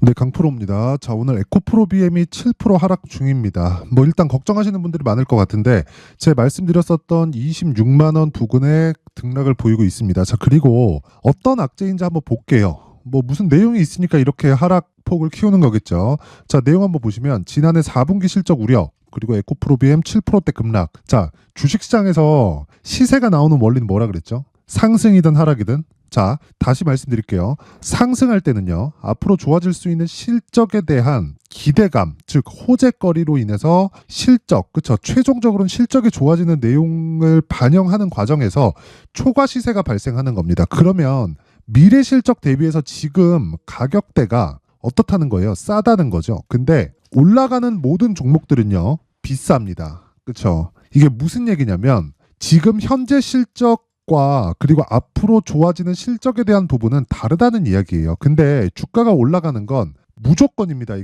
네, 강프로입니다. 자, 오늘 에코프로 BM이 7% 하락 중입니다. 뭐 일단 걱정하시는 분들이 많을 것 같은데 제 말씀드렸었던 26만 원 부근에 등락을 보이고 있습니다. 자, 그리고 어떤 악재인지 한번 볼게요. 뭐 무슨 내용이 있으니까 이렇게 하락폭을 키우는 거겠죠. 자, 내용 한번 보시면 지난해 4분기 실적 우려, 그리고 에코프로 BM 7%대 급락. 자, 주식시장에서 시세가 나오는 원리는 뭐라 그랬죠? 상승이든 하락이든. 자, 다시 말씀드릴게요. 상승할 때는요, 앞으로 좋아질 수 있는 실적에 대한 기대감, 즉 호재거리로 인해서 실적, 그쵸? 최종적으로는 실적이 좋아지는 내용을 반영하는 과정에서 초과 시세가 발생하는 겁니다. 그러면 미래 실적 대비해서 지금 가격대가 어떻다는 거예요? 싸다는 거죠. 근데 올라가는 모든 종목들은요, 비쌉니다. 그쵸? 이게 무슨 얘기냐면 지금 현재 실적 그리고 앞으로 좋아지는 실적에 대한 부분은 다르다는 이야기예요. 근데 주가가 올라가는 건 무조건입니다.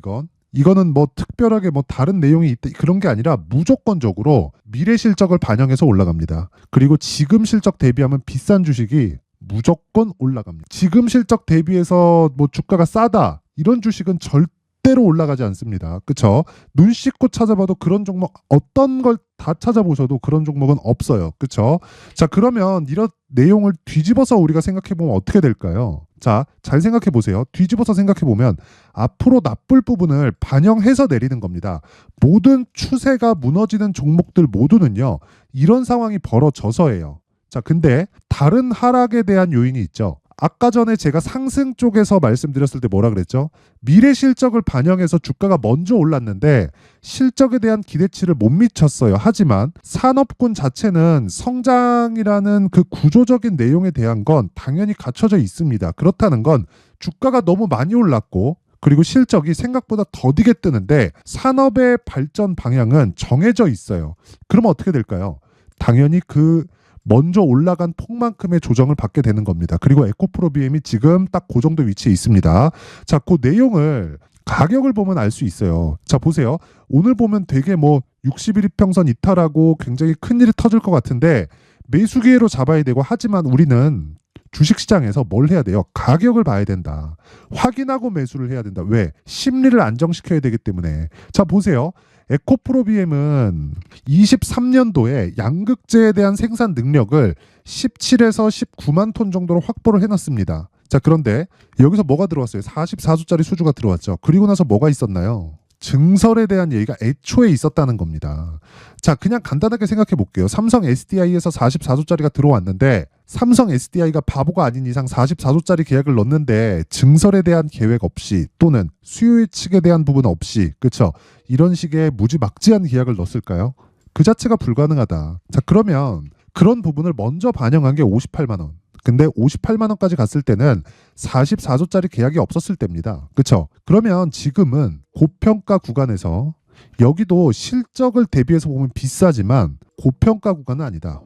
이거는 뭐 특별하게 뭐 다른 내용이 있다 그런 게 아니라 무조건적으로 미래 실적을 반영해서 올라갑니다. 그리고 지금 실적 대비하면 비싼 주식이 무조건 올라갑니다. 지금 실적 대비해서 뭐 주가가 싸다 이런 주식은 절대로 올라가지 않습니다. 그쵸? 눈 씻고 찾아봐도 그런 종목 어떤 걸 다 찾아보셔도 그런 종목은 없어요. 그쵸? 자, 그러면 이런 내용을 뒤집어서 우리가 생각해보면 어떻게 될까요? 자, 잘 생각해보세요. 뒤집어서 생각해보면 앞으로 나쁠 부분을 반영해서 내리는 겁니다. 모든 추세가 무너지는 종목들 모두는요, 이런 상황이 벌어져서예요. 자, 근데 다른 하락에 대한 요인이 있죠. 아까 전에 제가 상승 쪽에서 말씀드렸을 때 뭐라 그랬죠? 미래 실적을 반영해서 주가가 먼저 올랐는데 실적에 대한 기대치를 못 미쳤어요. 하지만 산업군 자체는 성장이라는 그 구조적인 내용에 대한 건 당연히 갖춰져 있습니다. 그렇다는 건 주가가 너무 많이 올랐고 그리고 실적이 생각보다 더디게 뜨는데 산업의 발전 방향은 정해져 있어요. 그러면 어떻게 될까요? 당연히 그 먼저 올라간 폭만큼의 조정을 받게 되는 겁니다. 그리고 에코프로 BM이 지금 딱 그 정도 위치에 있습니다. 자, 그 내용을 가격을 보면 알 수 있어요. 자, 보세요. 오늘 보면 되게 뭐 60일 이평선 이탈하고 굉장히 큰일이 터질 것 같은데 매수 기회로 잡아야 되고 하지만 우리는 주식시장에서 뭘 해야 돼요? 가격을 봐야 된다. 확인하고 매수를 해야 된다. 왜? 심리를 안정시켜야 되기 때문에. 자, 보세요. 에코프로 BM은 23년도에 양극재에 대한 생산 능력을 17에서 19만 톤 정도로 확보를 해놨습니다. 자, 그런데 여기서 뭐가 들어왔어요? 44주짜리 수주가 들어왔죠. 그리고 나서 뭐가 있었나요? 증설에 대한 얘기가 애초에 있었다는 겁니다. 자, 그냥 간단하게 생각해 볼게요. 삼성 SDI에서 44조짜리가 들어왔는데 삼성 SDI가 바보가 아닌 이상 44조짜리 계약을 넣는데 증설에 대한 계획 없이 또는 수요 예측에 대한 부분 없이 그렇죠? 이런 식의 무지막지한 계약을 넣었을까요? 그 자체가 불가능하다. 자, 그러면 그런 부분을 먼저 반영한 게 58만 원. 근데 58만 원까지 갔을 때는 44조짜리 계약이 없었을 때입니다. 그렇죠? 그러면 지금은 고평가 구간에서 여기도 실적을 대비해서 보면 비싸지만 고평가 구간은 아니다.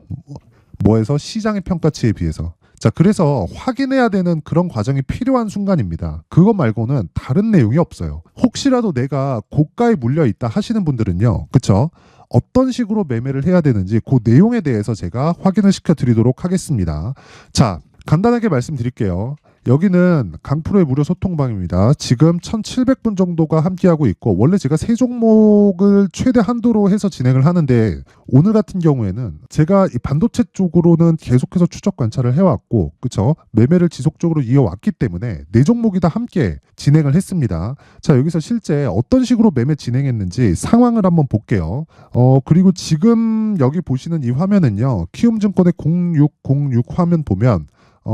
뭐해서 시장의 평가치에 비해서. 자, 그래서 확인해야 되는 그런 과정이 필요한 순간입니다. 그거 말고는 다른 내용이 없어요. 혹시라도 내가 고가에 물려 있다 하시는 분들은요. 그렇죠? 어떤 식으로 매매를 해야 되는지 그 내용에 대해서 제가 확인을 시켜드리도록 하겠습니다. 자, 간단하게 말씀드릴게요. 여기는 강프로의 무료 소통방입니다. 지금 1,700분 정도가 함께하고 있고 원래 제가 세 종목을 최대 한도로 해서 진행을 하는데 오늘 같은 경우에는 제가 이 반도체 쪽으로는 계속해서 추적 관찰을 해왔고 그쵸? 매매를 지속적으로 이어왔기 때문에 네 종목이 다 함께 진행을 했습니다. 자, 여기서 실제 어떤 식으로 매매 진행했는지 상황을 한번 볼게요. 그리고 지금 여기 보시는 이 화면은요. 키움증권의 0606 화면 보면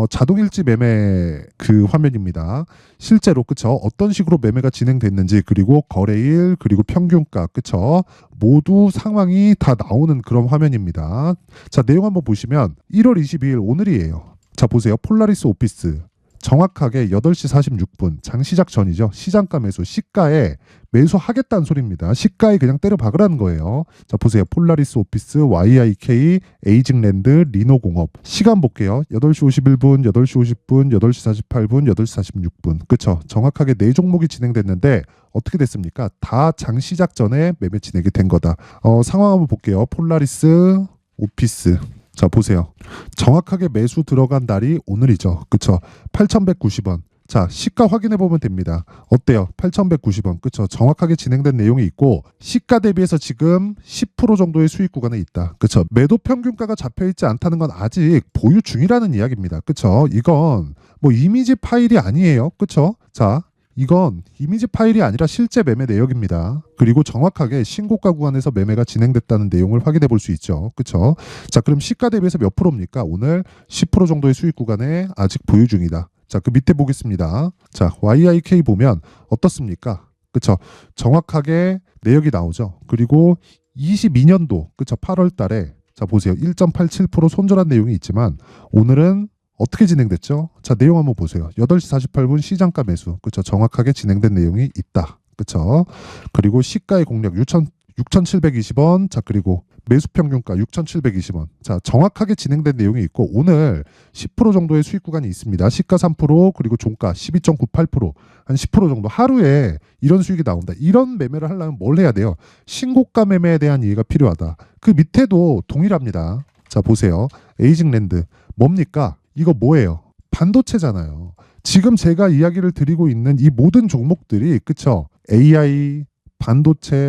자동일지 매매 그 화면입니다. 실제로 그쵸? 어떤 식으로 매매가 진행됐는지 그리고 거래일 그리고 평균가 그쵸? 모두 상황이 다 나오는 그런 화면입니다. 자, 내용 한번 보시면 1월 22일 오늘이에요. 자, 보세요. 폴라리스 오피스 정확하게 8시 46분 장시작 전이죠. 시장가 매수 시가에 매수하겠다는 소리입니다. 시가에 그냥 때려 박으라는 거예요. 자, 보세요. 폴라리스 오피스, YIK, 에이징랜드, 리노공업. 시간 볼게요. 8시 51분, 8시 50분, 8시 48분, 8시 46분. 그쵸? 정확하게 네 종목이 진행됐는데 어떻게 됐습니까? 다 장시작 전에 매매 진행이 된 거다. 상황 한번 볼게요. 폴라리스, 오피스. 자, 보세요. 정확하게 매수 들어간 날이 오늘이죠. 그쵸? 8,190원. 자, 시가 확인해 보면 됩니다. 어때요? 8,190원. 그쵸? 정확하게 진행된 내용이 있고 시가 대비해서 지금 10% 정도의 수익 구간에 있다. 그쵸? 매도 평균가가 잡혀 있지 않다는 건 아직 보유 중이라는 이야기입니다. 그쵸? 이건 뭐 이미지 파일이 아니에요. 그쵸? 자, 이건 이미지 파일이 아니라 실제 매매 내역입니다. 그리고 정확하게 신고가 구간에서 매매가 진행됐다는 내용을 확인해 볼 수 있죠. 그쵸? 자, 그럼 시가 대비해서 몇 프로입니까? 오늘 10% 정도의 수익 구간에 아직 보유 중이다. 자, 그 밑에 보겠습니다. 자, YIK 보면 어떻습니까? 그쵸? 정확하게 내역이 나오죠. 그리고 22년도, 그쵸? 8월 달에 자, 보세요. 1.87% 손절한 내용이 있지만 오늘은 어떻게 진행됐죠? 자, 내용 한번 보세요. 8시 48분 시장가 매수. 그쵸? 정확하게 진행된 내용이 있다. 그쵸? 그리고 시가의 공략 6,720원. 자, 그리고 매수 평균가 6,720원. 자, 정확하게 진행된 내용이 있고 오늘 10% 정도의 수익 구간이 있습니다. 시가 3%, 그리고 종가 12.98%, 한 10% 정도 하루에 이런 수익이 나온다. 이런 매매를 하려면 뭘 해야 돼요? 신고가 매매에 대한 이해가 필요하다. 그 밑에도 동일합니다. 자, 보세요. 에이징랜드 뭡니까? 이거 뭐예요? 반도체잖아요. 지금 제가 이야기를 드리고 있는 이 모든 종목들이 그쵸? AI,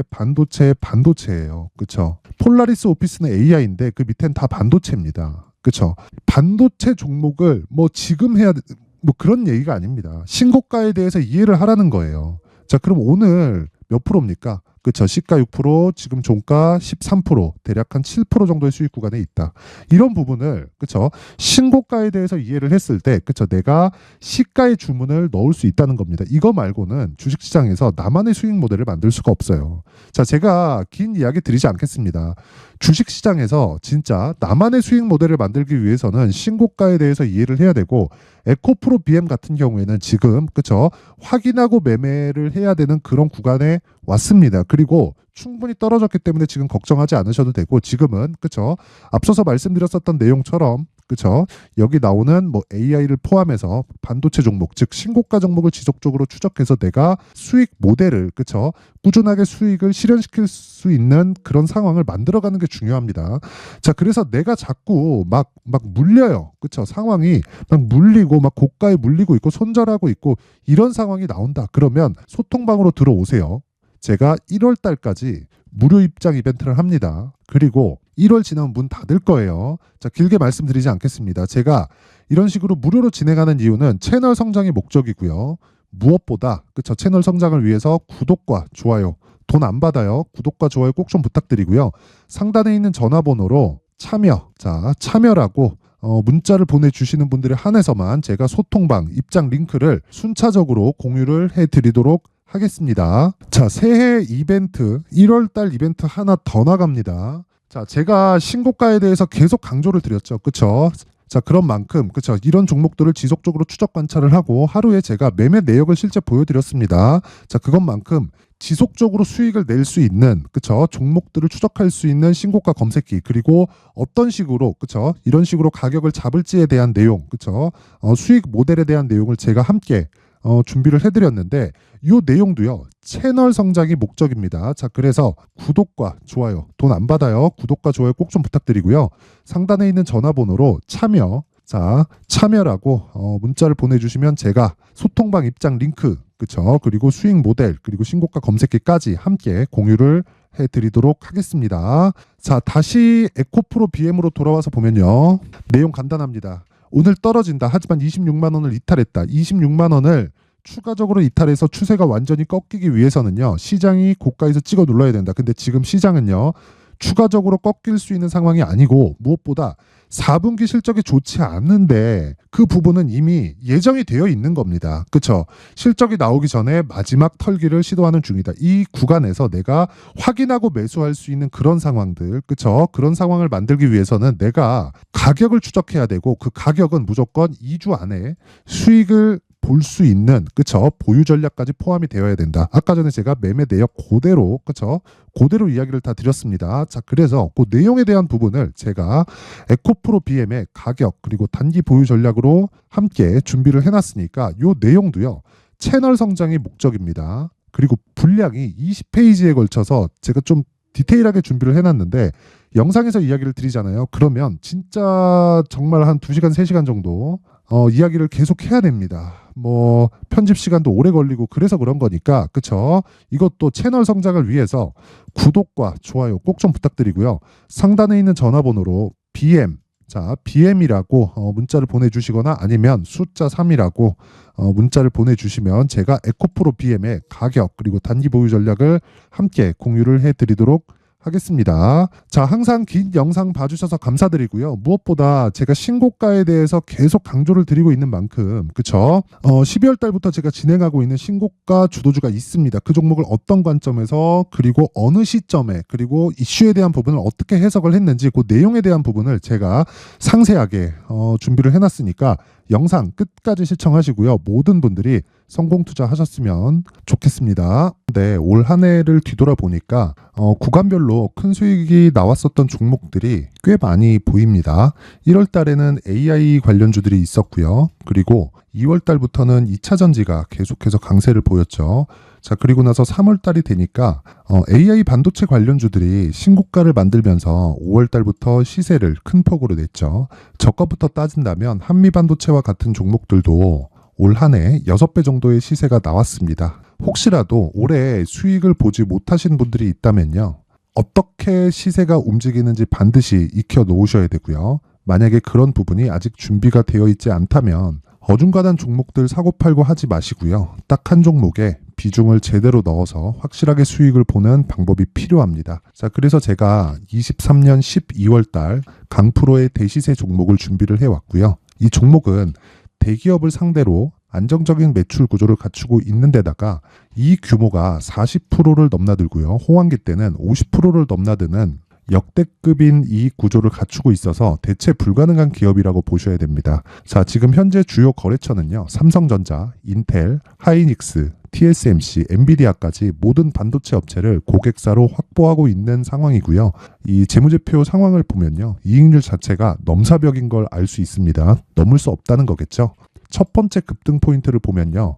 반도체예요. 그쵸? 폴라리스 오피스는 AI인데 그 밑엔 다 반도체입니다. 그쵸? 반도체 종목을 뭐 지금 해야 뭐 그런 얘기가 아닙니다. 신고가에 대해서 이해를 하라는 거예요. 자, 그럼 오늘 몇 프로입니까? 그쵸? 시가 6%, 지금 종가 13%, 대략 한 7% 정도의 수익 구간에 있다. 이런 부분을 그쵸? 신고가에 대해서 이해를 했을 때 그쵸? 내가 시가의 주문을 넣을 수 있다는 겁니다. 이거 말고는 주식시장에서 나만의 수익 모델을 만들 수가 없어요. 자, 제가 긴 이야기 드리지 않겠습니다. 주식시장에서 진짜 나만의 수익 모델을 만들기 위해서는 신고가에 대해서 이해를 해야 되고 에코프로 BM 같은 경우에는 지금 그쵸? 확인하고 매매를 해야 되는 그런 구간에 왔습니다. 그리고 충분히 떨어졌기 때문에 지금 걱정하지 않으셔도 되고 지금은 그쵸? 앞서서 말씀드렸었던 내용처럼 그쵸? 여기 나오는 뭐 AI를 포함해서 반도체 종목, 즉 신고가 종목을 지속적으로 추적해서 내가 수익 모델을 그쵸? 꾸준하게 수익을 실현시킬 수 있는 그런 상황을 만들어가는 게 중요합니다. 자, 그래서 내가 자꾸 막 물려요. 그쵸? 상황이 막 물리고 막 고가에 물리고 있고 손절하고 있고 이런 상황이 나온다. 그러면 소통방으로 들어오세요. 제가 1월 달까지 무료 입장 이벤트를 합니다. 그리고 1월 지나면 문 닫을 거예요. 자, 길게 말씀드리지 않겠습니다. 제가 이런 식으로 무료로 진행하는 이유는 채널 성장이 목적이고요. 무엇보다 그쵸? 채널 성장을 위해서 구독과 좋아요 돈 안 받아요. 구독과 좋아요 꼭 좀 부탁드리고요. 상단에 있는 전화번호로 참여라고 문자를 보내주시는 분들에 한해서만 제가 소통방 입장 링크를 순차적으로 공유를 해드리도록 하겠습니다. 자, 새해 이벤트 1월달 이벤트 하나 더 나갑니다. 자, 제가 신고가에 대해서 계속 강조를 드렸죠. 그쵸? 자, 그런 만큼 그쵸? 이런 종목들을 지속적으로 추적 관찰을 하고 하루에 제가 매매 내역을 실제 보여드렸습니다. 자, 그것만큼 지속적으로 수익을 낼 수 있는 그쵸? 종목들을 추적할 수 있는 신고가 검색기, 그리고 어떤 식으로 그쵸? 이런 식으로 가격을 잡을지에 대한 내용, 그쵸? 수익 모델에 대한 내용을 제가 함께 준비를 해드렸는데 이 내용도요 채널 성장이 목적입니다. 자, 그래서 구독과 좋아요 돈 안 받아요. 구독과 좋아요 꼭 좀 부탁드리고요. 상단에 있는 전화번호로 참여라고 문자를 보내주시면 제가 소통방 입장 링크 그쵸? 그리고 수익 모델 그리고 신고가 검색기까지 함께 공유를 해드리도록 하겠습니다. 자, 다시 에코프로 BM으로 돌아와서 보면요 내용 간단합니다. 오늘 떨어진다. 하지만 26만 원을 이탈했다. 26만 원을 추가적으로 이탈해서 추세가 완전히 꺾이기 위해서는요. 시장이 고가에서 찍어 눌러야 된다. 근데 지금 시장은요. 추가적으로 꺾일 수 있는 상황이 아니고 무엇보다 4분기 실적이 좋지 않는데 그 부분은 이미 예정이 되어 있는 겁니다. 그렇죠? 실적이 나오기 전에 마지막 털기를 시도하는 중이다. 이 구간에서 내가 확인하고 매수할 수 있는 그런 상황들, 그렇죠? 그런 상황을 만들기 위해서는 내가 가격을 추적해야 되고 그 가격은 무조건 2주 안에 수익을 볼 수 있는 그쵸 보유 전략까지 포함이 되어야 된다. 아까 전에 제가 매매 내역 그대로 그쵸 그대로 이야기를 다 드렸습니다. 자, 그래서 그 내용에 대한 부분을 제가 에코프로 BM의 가격 그리고 단기 보유 전략으로 함께 준비를 해놨으니까 이 내용도요 채널 성장이 목적입니다. 그리고 분량이 20페이지에 걸쳐서 제가 좀 디테일하게 준비를 해놨는데 영상에서 이야기를 드리잖아요. 그러면 진짜 정말 한 2시간 3시간 정도 이야기를 계속 해야 됩니다. 뭐 편집 시간도 오래 걸리고 그래서 그런 거니까 그쵸? 이것도 채널 성장을 위해서 구독과 좋아요 꼭 좀 부탁드리고요. 상단에 있는 전화번호로 BM BM이라고 문자를 보내주시거나 아니면 숫자 3이라고 문자를 보내주시면 제가 에코프로 BM의 가격 그리고 단기 보유 전략을 함께 공유를 해드리도록 하겠습니다. 자, 항상 긴 영상 봐주셔서 감사드리고요. 무엇보다 제가 신고가에 대해서 계속 강조를 드리고 있는 만큼 그쵸? 12월 달부터 제가 진행하고 있는 신고가 주도주가 있습니다. 그 종목을 어떤 관점에서 그리고 어느 시점에 그리고 이슈에 대한 부분을 어떻게 해석을 했는지 그 내용에 대한 부분을 제가 상세하게 준비를 해놨으니까 영상 끝까지 시청하시고요. 모든 분들이 성공 투자하셨으면 좋겠습니다. 네, 올 한 해를 뒤돌아보니까 구간별로 큰 수익이 나왔었던 종목들이 꽤 많이 보입니다. 1월 달에는 AI 관련주들이 있었고요. 그리고 2월 달부터는 2차 전지가 계속해서 강세를 보였죠. 자, 그리고 나서 3월 달이 되니까 AI 반도체 관련주들이 신고가를 만들면서 5월 달부터 시세를 큰 폭으로 냈죠. 저가부터 따진다면 한미반도체와 같은 종목들도 올 한 해 6배 정도의 시세가 나왔습니다. 혹시라도 올해 수익을 보지 못하신 분들이 있다면요. 어떻게 시세가 움직이는지 반드시 익혀 놓으셔야 되고요. 만약에 그런 부분이 아직 준비가 되어 있지 않다면 어중간한 종목들 사고팔고 하지 마시고요. 딱 한 종목에 비중을 제대로 넣어서 확실하게 수익을 보는 방법이 필요합니다. 자, 그래서 제가 23년 12월 달 강프로의 대시세 종목을 준비를 해왔고요. 이 종목은 대기업을 상대로 안정적인 매출 구조를 갖추고 있는 데다가 이 규모가 40%를 넘나들고요. 호황기 때는 50%를 넘나드는 역대급인 이익 구조를 갖추고 있어서 대체 불가능한 기업이라고 보셔야 됩니다. 자, 지금 현재 주요 거래처는요. 삼성전자, 인텔, 하이닉스, TSMC, 엔비디아까지 모든 반도체 업체를 고객사로 확보하고 있는 상황이고요. 이 재무제표 상황을 보면요. 이익률 자체가 넘사벽인 걸 알 수 있습니다. 넘을 수 없다는 거겠죠. 첫 번째 급등 포인트를 보면요.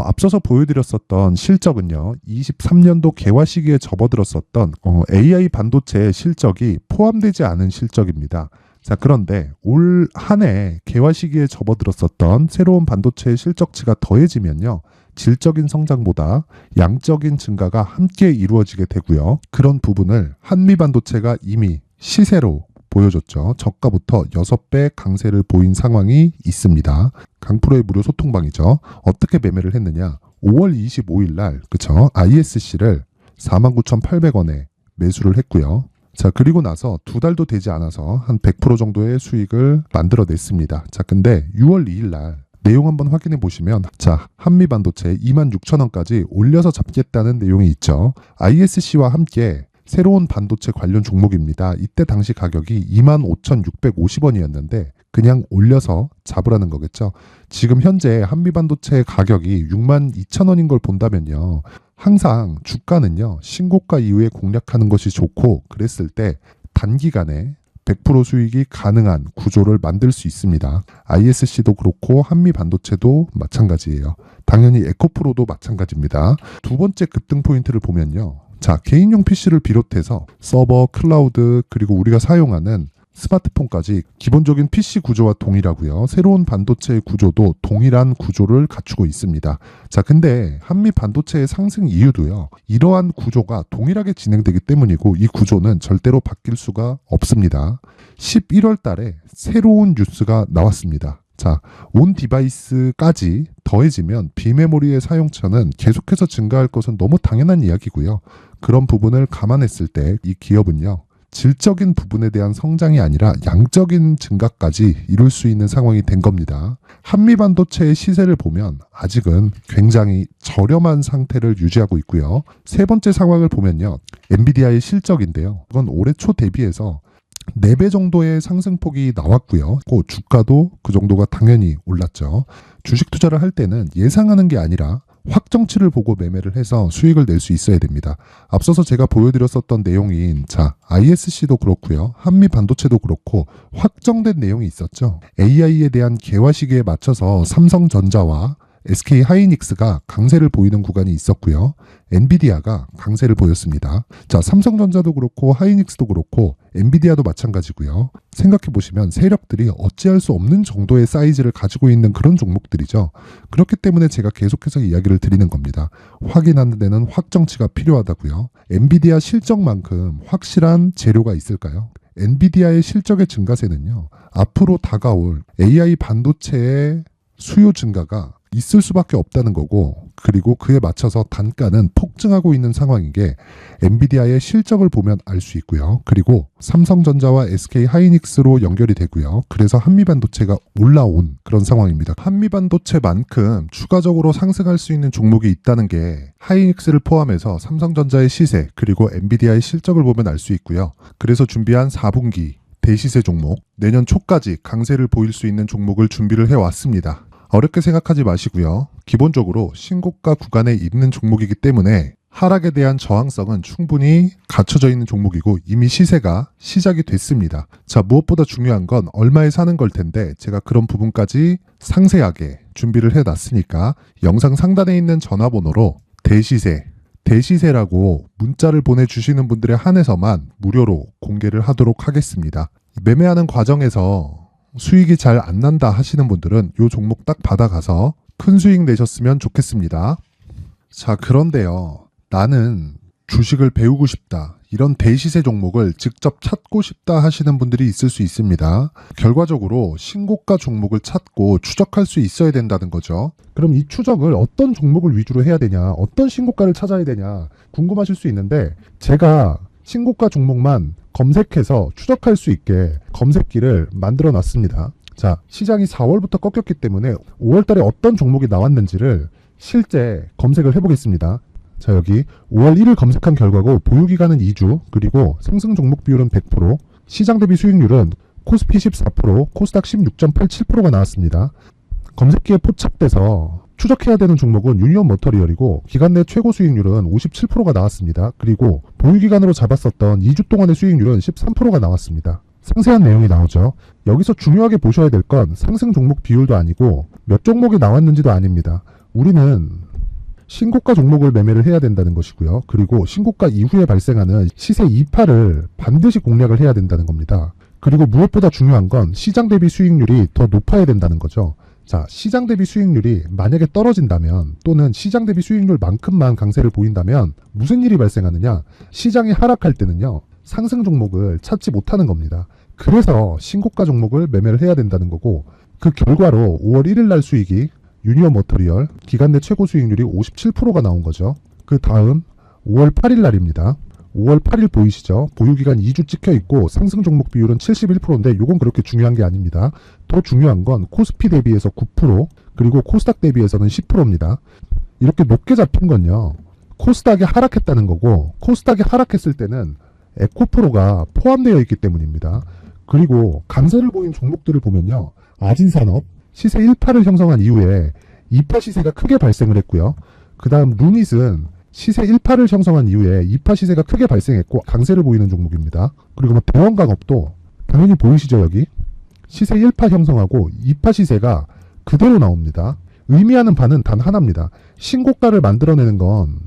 앞서서 보여드렸었던 실적은요. 23년도 개화 시기에 접어들었었던 AI 반도체의 실적이 포함되지 않은 실적입니다. 자, 그런데 올 한 해 개화 시기에 접어들었었던 새로운 반도체의 실적치가 더해지면요. 질적인 성장보다 양적인 증가가 함께 이루어지게 되고요. 그런 부분을 한미반도체가 이미 시세로 보여줬죠. 저가부터 6배 강세를 보인 상황이 있습니다. 강프로의 무료 소통방이죠. 어떻게 매매를 했느냐. 5월 25일 날 그쵸? ISC를 49,800원에 매수를 했고요. 자, 그리고 나서 2달도 되지 않아서 한 100% 정도의 수익을 만들어냈습니다. 자, 근데 6월 2일 날 내용 한번 확인해 보시면 자, 한미반도체 26,000원까지 올려서 잡겠다는 내용이 있죠. ISC와 함께 새로운 반도체 관련 종목입니다. 이때 당시 가격이 25,650원이었는데 그냥 올려서 잡으라는 거겠죠. 지금 현재 한미반도체 가격이 62,000원인 걸 본다면요. 항상 주가는요. 신고가 이후에 공략하는 것이 좋고 그랬을 때 단기간에 100% 수익이 가능한 구조를 만들 수 있습니다. ISC도 그렇고 한미반도체도 마찬가지예요. 당연히 에코프로도 마찬가지입니다. 두 번째 급등 포인트를 보면요. 자, 개인용 PC를 비롯해서 서버, 클라우드, 그리고 우리가 사용하는 스마트폰까지 기본적인 PC 구조와 동일하고요. 새로운 반도체의 구조도 동일한 구조를 갖추고 있습니다. 자, 근데 한미 반도체의 상승 이유도요. 이러한 구조가 동일하게 진행되기 때문이고 이 구조는 절대로 바뀔 수가 없습니다. 11월 달에 새로운 뉴스가 나왔습니다. 자, 온 디바이스까지 더해지면 비메모리의 사용처는 계속해서 증가할 것은 너무 당연한 이야기고요. 그런 부분을 감안했을 때 이 기업은요. 질적인 부분에 대한 성장이 아니라 양적인 증가까지 이룰 수 있는 상황이 된 겁니다. 한미반도체의 시세를 보면 아직은 굉장히 저렴한 상태를 유지하고 있고요. 세 번째 상황을 보면요. 엔비디아의 실적인데요. 이건 올해 초 대비해서 4배 정도의 상승폭이 나왔고요. 그 주가도 그 정도가 당연히 올랐죠. 주식 투자를 할 때는 예상하는 게 아니라 확정치를 보고 매매를 해서 수익을 낼 수 있어야 됩니다. 앞서서 제가 보여드렸었던 내용인 자, ISC도 그렇고요. 한미 반도체도 그렇고 확정된 내용이 있었죠. AI에 대한 개화 시기에 맞춰서 삼성전자와 SK 하이닉스가 강세를 보이는 구간이 있었고요. 엔비디아가 강세를 보였습니다. 자, 삼성전자도 그렇고 하이닉스도 그렇고 엔비디아도 마찬가지고요. 생각해보시면 세력들이 어찌할 수 없는 정도의 사이즈를 가지고 있는 그런 종목들이죠. 그렇기 때문에 제가 계속해서 이야기를 드리는 겁니다. 확인하는 데는 확정치가 필요하다고요. 엔비디아 실적만큼 확실한 재료가 있을까요? 엔비디아의 실적의 증가세는요, 앞으로 다가올 AI 반도체의 수요 증가가 있을 수밖에 없다는 거고, 그리고 그에 맞춰서 단가는 폭증하고 있는 상황인 게 엔비디아의 실적을 보면 알 수 있고요. 그리고 삼성전자와 SK 하이닉스로 연결이 되고요. 그래서 한미반도체가 올라온 그런 상황입니다. 한미반도체만큼 추가적으로 상승할 수 있는 종목이 있다는 게 하이닉스를 포함해서 삼성전자의 시세 그리고 엔비디아의 실적을 보면 알 수 있고요. 그래서 준비한 4분기 대시세 종목, 내년 초까지 강세를 보일 수 있는 종목을 준비를 해왔습니다. 어렵게 생각하지 마시고요. 기본적으로 신고가 구간에 있는 종목이기 때문에 하락에 대한 저항성은 충분히 갖춰져 있는 종목이고 이미 시세가 시작이 됐습니다. 자, 무엇보다 중요한 건 얼마에 사는 걸 텐데 제가 그런 부분까지 상세하게 준비를 해놨으니까 영상 상단에 있는 전화번호로 대시세라고 문자를 보내주시는 분들에 한해서만 무료로 공개를 하도록 하겠습니다. 매매하는 과정에서 수익이 잘 안 난다 하시는 분들은 이 종목 딱 받아가서 큰 수익 내셨으면 좋겠습니다. 자, 그런데요. 나는 주식을 배우고 싶다. 이런 대시세 종목을 직접 찾고 싶다 하시는 분들이 있을 수 있습니다. 결과적으로 신고가 종목을 찾고 추적할 수 있어야 된다는 거죠. 그럼 이 추적을 어떤 종목을 위주로 해야 되냐, 어떤 신고가를 찾아야 되냐 궁금하실 수 있는데 제가 신고가 종목만 검색해서 추적할 수 있게 검색기를 만들어 놨습니다. 자, 시장이 4월부터 꺾였기 때문에 5월 달에 어떤 종목이 나왔는지를 실제 검색을 해보겠습니다. 자, 여기 5월 1일 검색한 결과고 보유기간은 2주, 그리고 상승 종목 비율은 100%, 시장 대비 수익률은 코스피 14%, 코스닥 16.87%가 나왔습니다. 검색기에 포착돼서 추적해야 되는 종목은 유니온 머터리얼이고 기간 내 최고 수익률은 57%가 나왔습니다. 그리고 보유기간으로 잡았었던 2주 동안의 수익률은 13%가 나왔습니다. 상세한 내용이 나오죠. 여기서 중요하게 보셔야 될 건 상승 종목 비율도 아니고 몇 종목이 나왔는지도 아닙니다. 우리는 신고가 종목을 매매를 해야 된다는 것이고요. 그리고 신고가 이후에 발생하는 시세 이파를 반드시 공략을 해야 된다는 겁니다. 그리고 무엇보다 중요한 건 시장 대비 수익률이 더 높아야 된다는 거죠. 자, 시장 대비 수익률이 만약에 떨어진다면 또는 시장 대비 수익률만큼만 강세를 보인다면 무슨 일이 발생하느냐? 시장이 하락할 때는요, 상승 종목을 찾지 못하는 겁니다. 그래서 신고가 종목을 매매를 해야 된다는 거고, 그 결과로 5월 1일 날 수익이 유니온 머터리얼 기간 내 최고 수익률이 57%가 나온 거죠. 그 다음 5월 8일 날입니다. 5월 8일 보이시죠? 보유기간 2주 찍혀 있고 상승 종목 비율은 71%인데 이건 그렇게 중요한 게 아닙니다. 더 중요한 건 코스피 대비해서 9%, 그리고 코스닥 대비해서는 10%입니다. 이렇게 높게 잡힌 건요, 코스닥이 하락했다는 거고, 코스닥이 하락했을 때는 에코프로가 포함되어 있기 때문입니다. 그리고 강세를 보인 종목들을 보면요, 아진산업 시세 1파를 형성한 이후에 2파 시세가 크게 발생을 했고요. 그 다음 루닛은 시세 1파를 형성한 이후에 2파 시세가 크게 발생했고 강세를 보이는 종목입니다. 그리고 대원강업도 당연히 보이시죠? 여기 시세 1파 형성하고 2파 시세가 그대로 나옵니다. 의미하는 바는 단 하나입니다. 신고가를 만들어내는 건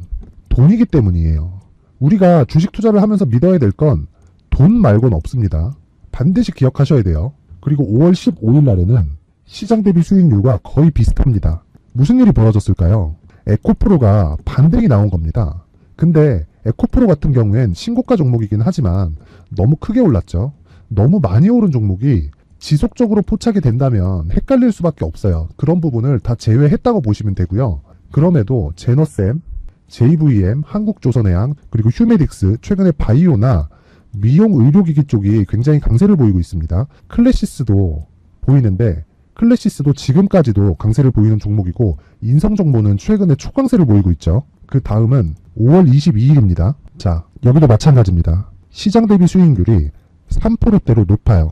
돈이기 때문이에요. 우리가 주식 투자를 하면서 믿어야 될 건 돈 말고는 없습니다. 반드시 기억하셔야 돼요. 그리고 5월 15일 날에는 시장 대비 수익률과 거의 비슷합니다. 무슨 일이 벌어졌을까요? 에코프로가 반등이 나온 겁니다. 근데 에코프로 같은 경우엔 신고가 종목이긴 하지만 너무 크게 올랐죠. 너무 많이 오른 종목이 지속적으로 포착이 된다면 헷갈릴 수밖에 없어요. 그런 부분을 다 제외했다고 보시면 되고요. 그럼에도 제너셈, JVM, 한국조선해양, 그리고 휴메딕스, 최근에 바이오나 미용 의료기기 쪽이 굉장히 강세를 보이고 있습니다. 클래시스도 보이는데 클래시스도 지금까지도 강세를 보이는 종목이고 인성정보는 최근에 초강세를 보이고 있죠. 그 다음은 5월 22일입니다. 자, 여기도 마찬가지입니다. 시장 대비 수익률이 3%대로 높아요.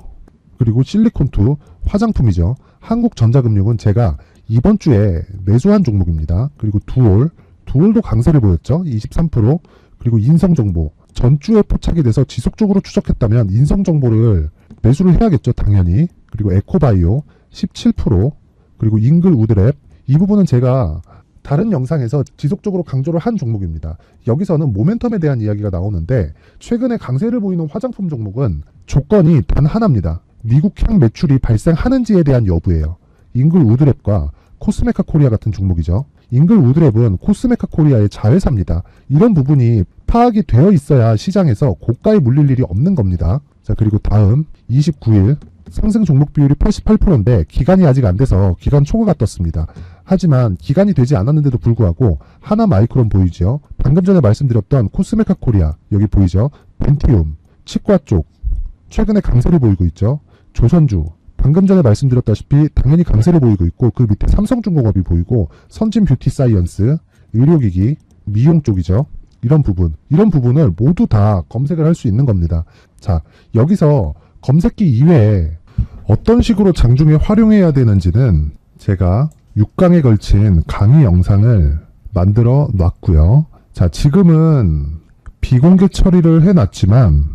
그리고 실리콘2 화장품이죠. 한국전자금융은 제가 이번 주에 매수한 종목입니다. 그리고 두올도 강세를 보였죠. 23%. 그리고 인성정보 전주에 포착이 돼서 지속적으로 추적했다면 인성정보를 매수를 해야겠죠. 당연히. 그리고 에코바이오 17%, 그리고 잉글 우드랩 이 부분은 제가 다른 영상에서 지속적으로 강조를 한 종목입니다. 여기서는 모멘텀에 대한 이야기가 나오는데 최근에 강세를 보이는 화장품 종목은 조건이 단 하나입니다. 미국향 매출이 발생하는지에 대한 여부예요. 잉글 우드랩과 코스메카 코리아 같은 종목이죠. 잉글 우드랩은 코스메카 코리아의 자회사입니다. 이런 부분이 파악이 되어 있어야 시장에서 고가에 물릴 일이 없는 겁니다. 자, 그리고 다음 29일 상승 종목 비율이 88%인데 기간이 아직 안 돼서 기간 초과가 떴습니다. 하지만 기간이 되지 않았는데도 불구하고 하나 마이크론 보이죠. 방금 전에 말씀드렸던 코스메카 코리아 여기 보이죠. 벤티움, 치과 쪽 최근에 강세를 보이고 있죠. 조선주 방금 전에 말씀드렸다시피 당연히 강세를 보이고 있고 그 밑에 삼성중공업이 보이고 선진 뷰티 사이언스, 의료기기, 미용 쪽이죠. 이런 부분을 모두 다 검색을 할 수 있는 겁니다. 자, 여기서 검색기 이외에 어떤 식으로 장중에 활용해야 되는지는 제가 6강에 걸친 강의 영상을 만들어 놨고요. 자, 지금은 비공개 처리를 해놨지만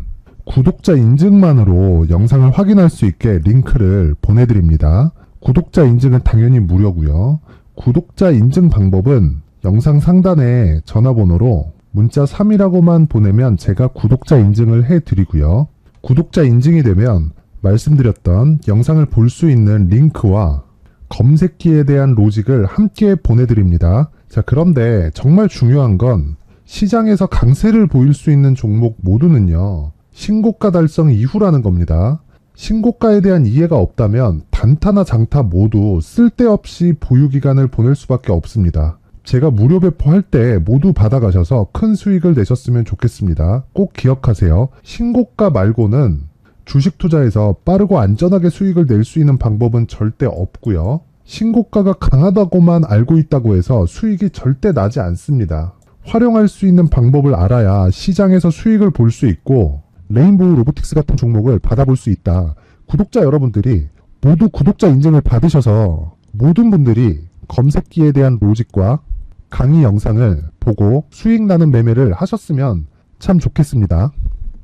구독자 인증만으로 영상을 확인할 수 있게 링크를 보내드립니다. 구독자 인증은 당연히 무료고요. 구독자 인증 방법은 영상 상단에 전화번호로 문자 3이라고만 보내면 제가 구독자 인증을 해드리고요. 구독자 인증이 되면 말씀드렸던 영상을 볼 수 있는 링크와 검색기에 대한 로직을 함께 보내드립니다. 자, 그런데 정말 중요한 건 시장에서 강세를 보일 수 있는 종목 모두는요. 신고가 달성 이후라는 겁니다. 신고가에 대한 이해가 없다면 단타나 장타 모두 쓸데없이 보유기간을 보낼 수밖에 없습니다. 제가 무료 배포할 때 모두 받아가셔서 큰 수익을 내셨으면 좋겠습니다. 꼭 기억하세요. 신고가 말고는 주식 투자에서 빠르고 안전하게 수익을 낼 수 있는 방법은 절대 없고요. 신고가가 강하다고만 알고 있다고 해서 수익이 절대 나지 않습니다. 활용할 수 있는 방법을 알아야 시장에서 수익을 볼 수 있고 레인보우 로보틱스 같은 종목을 받아볼 수 있다. 구독자 여러분들이 모두 구독자 인증을 받으셔서 모든 분들이 검색기에 대한 로직과 강의 영상을 보고 수익 나는 매매를 하셨으면 참 좋겠습니다.